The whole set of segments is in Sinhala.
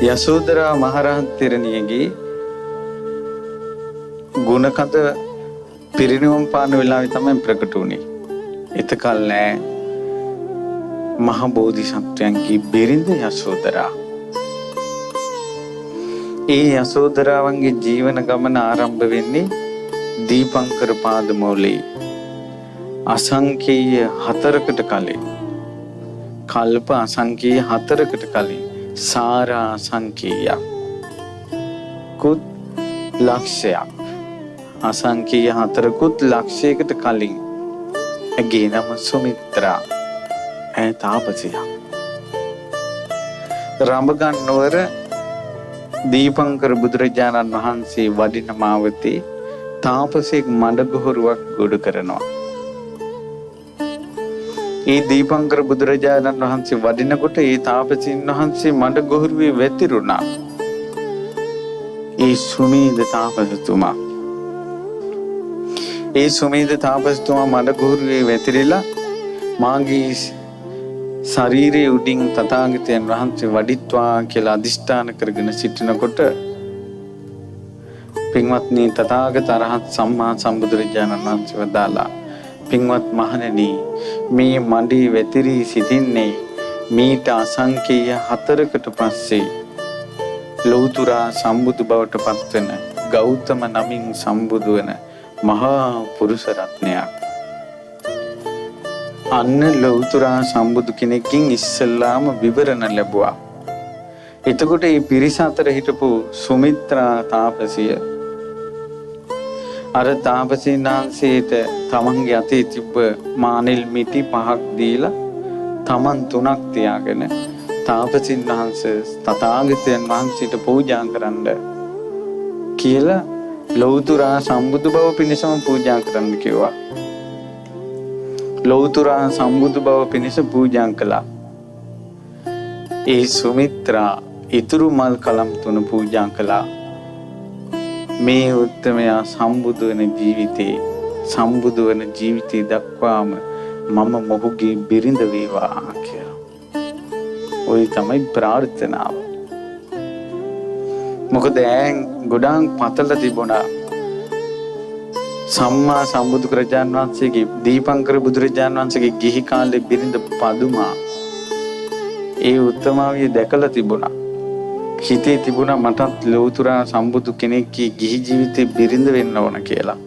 යසෝදරා මහරහත් තෙරණියගේ ගුණකත පිරිනිවන් පාන වෙලාවේ තමයි ප්‍රකට වුණේ. එතකල් නෑ මහ බෝධිසත්වයන්ගේ බිරිඳ යසෝදරා. ඒ යසෝදරාවන්ගේ ජීවන ගමන ආරම්භ වෙන්නේ දීපංකර පාදමූලයේ අසංකේය 4කට කලින්. කල්ප අසංකේය 4කට කලින් සාරා අසංකේයක් කුත් ලක්ෂයක් අසංකේය 4කුත් ලක්ෂයකට කලින් ඇගේ නම සුමිත්‍රා ඈ තාපසියක්. රඹගන් නුවර දීපංකර බුදුරජාණන් වහන්සේ වඩින මාවතේ තාපසෙක් මඩගොහරුවක් ගොඩ කරනවා. ඒ දීපංකර බුදුරජාණන් වහන්සේ වඩිනකොට ඒ තාපසීන් වහන්සේ මඩගොහරුවේ වැතිරුණා. ඒ සුමේද තාපසතුමා මඩගොහරුවේ වැතිරිලා මාගේ ශරීරයේ උඩින් තථාගතයන් වහන්සේ වඩිත්වා කියලා අදිෂ්ඨාන කරගෙන සිටිනකොට පින්වත්නි තථාගත අරහත් සම්මා සම්බුදුරජාණන් වහන්සේ වදාලා පින්වත් මහණෙනි මේ මඩේ වැතිරී සිටින්නේ මීට අසංකේය 4කට පස්සේ ලෞතුරා සම්බුදු බවට පත්වෙන ගෞතම නමින් සම්බුදු වෙන මහා පුරුෂ රත්නයක්. අන්න ලෞතුරා සම්බුදු කෙනෙක්ගෙන් ඉස්සෙල්ලාම විවරණ ලැබුවා. එතකොට මේ පිරිස අතර හිටපු සුමිත්‍රා තාපසිය අර තාපසීන් වහන්සේට තමන්ගේ අතේ තිබ්බ මානෙල් මිටි 5ක් දීලා තමන් 3ක් තියාගෙන තාපසීන් වහන්සේ තථාගතයන් වහන්සේට පූජා කරන්න කියලා ලෞතුරා සම්බුදු බව පිණිසම පූජා කරන්න කිව්වා. ලෞතුරා සම්බුදු බව පිණිස පූජා කළා. ඒ සුමිත්‍රා ඉතුරු මල් කලම් 3 පූජා කළා. මේ උත්තමයා සම්බුදු වෙන ජීවිතේ දක්වාම මම මොහුගේ බිරිඳ වේවා කියලා. ඔය තමයි ප්‍රාර්ථනාව. මොකද ඈන් ගොඩාක් පතල තිබුණා. සම්මා සම්බුදුරජාණන් වහන්සේගේ දීපංකර බුදුරජාණන් වහන්සේගේ ගිහි කාලේ බිරිඳ පදුමා ඒ උත්තමාවිය දැකලා තිබුණා. හිතේ තිබුණා මටත් ලෞතුරා සම්බුදු කෙනෙක්ගේ ගිහි ජීවිතේ බිරිඳ වෙන්න ඕන කියලා.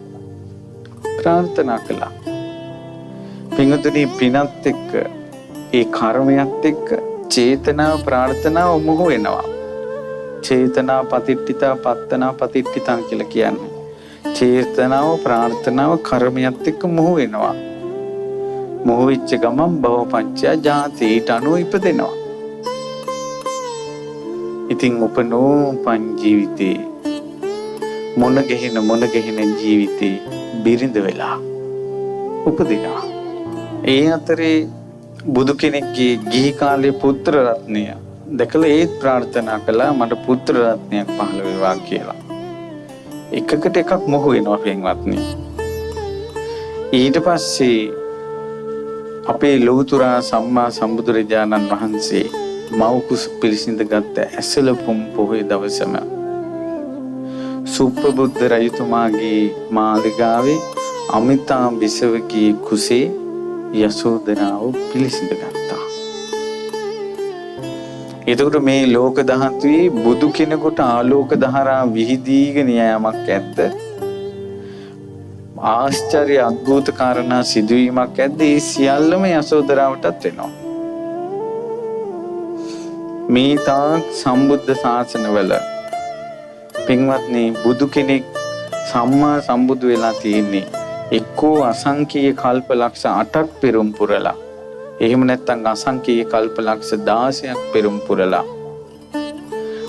ප්‍රාර්ථනා කළා. පින්වතුනි පිනත් එක්ක ඒ කර්මයක් එක්ක චේතනාව ප්‍රාර්ථනාව මොහු වෙනවා. චේතනා පතිට්ඨිතා පත්තනා පතිට්ඨිතා කියලා කියන්නේ. චේතනාව ප්‍රාර්ථනාව කර්මයක් එක්ක මොහු වෙනවා. මොහු වෙච්ච ගමන් භවපංචය ජාතියට අනුව ඉපදෙනවා. ඉතින් උපනෝපන් ජීවිතේ මොන ගෙහින ජීවිතේ බිරිඳ වෙලා උපදිනවා. ඒ අතරේ බුදු කෙනෙක්ගේ ගිහි කාලේ පුත්‍ර රත්නය දැකලා ඒත් ප්‍රාර්ථනා කළා මට පුත්‍ර රත්නයක් පහළ වේවා කියලා. එකකට එකක් මොහු වෙනවා පින්වත්නි. ඊට පස්සේ අපේ ලෞතුරා සම්මා සම්බුදුරජාණන් වහන්සේ මව්කුස පිළිසිඳ ගත්ත ඇසලපුම් පොහොය දවසම සුප්පබුද්ධ රජතුමාගේ මාලිගාවේ අමිතා බිසවගේ කුසේ යසෝදරාව පිළිසිඳ ගත්තා. එතකොට මේ ලෝක ධාතුවේ බුදු කෙනෙකුට ආලෝක දහරා විහිදීගෙන යෑමක් ඇද්ද? ආශ්චර්ය අద్భుත කාරණා සිදුවීමක් ඇද්ද? ඒ සියල්ලම යසෝදරාවටත් වෙනවා. මේ තාක් සම්බුද්ධ ශාසනවල පින්වත්නි බුදු කෙනෙක් සම්මා සම්බුදු වෙලා තියෙන්නේ එක්කෝ අසංකේය කල්ප ලක්ෂ 8ක් පෙරම් පුරලා එහෙම නැත්නම් අසංකේය කල්ප ලක්ෂ 16ක් පෙරම් පුරලා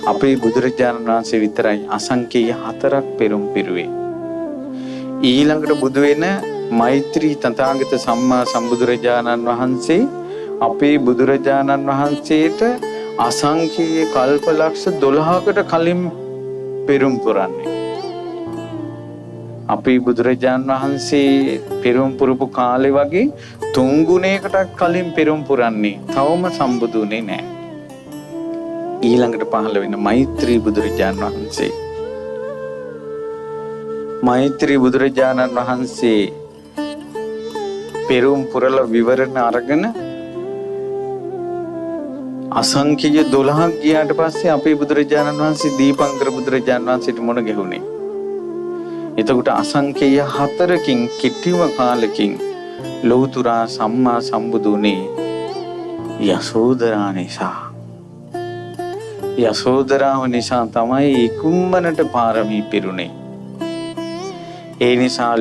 අපේ බුදුරජාණන් වහන්සේ විතරයි අසංකේය 4ක් පෙරම් පිරුවේ. ඊළඟට බුදු වෙන මෛත්‍රී තථාගත සම්මා සම්බුදුරජාණන් වහන්සේ අපේ බුදුරජාණන් වහන්සේට අසංකේය කල්ප ලක්ෂ 12කට කලින් පෙරම් පුරන්නේ. අපේ බුදුරජාණන් වහන්සේ පෙරම් පුරපු කාලේ වගේ 3 ගුණයකට කලින් පෙරම් පුරන්නේ. තවම සම්බුදුනේ නැහැ. ඊළඟට පහළ වෙන මෛත්‍රී බුදුරජාණන් වහන්සේ. මෛත්‍රී බුදුරජාණන් වහන්සේ පෙරුම් පුරල විවරණ අරගෙන අසංඛ්‍ය 12ක් ගියාට පස්සේ අපේ බුදුරජාණන් වහන්සේ දීපංකර බුදුරජාණන් වහන්සේට මුණ ගැහුණේ. එතකොට අසංඛ්‍ය 4කින් කිටිම කාලෙකින් ලෞතුරා සම්මා සම්බුදුනේ යසෝදරා නිසා. යසෝදරාව නිසා තමයි ඉක්මනට පාරමී පිරුණේ. ඒ නිසා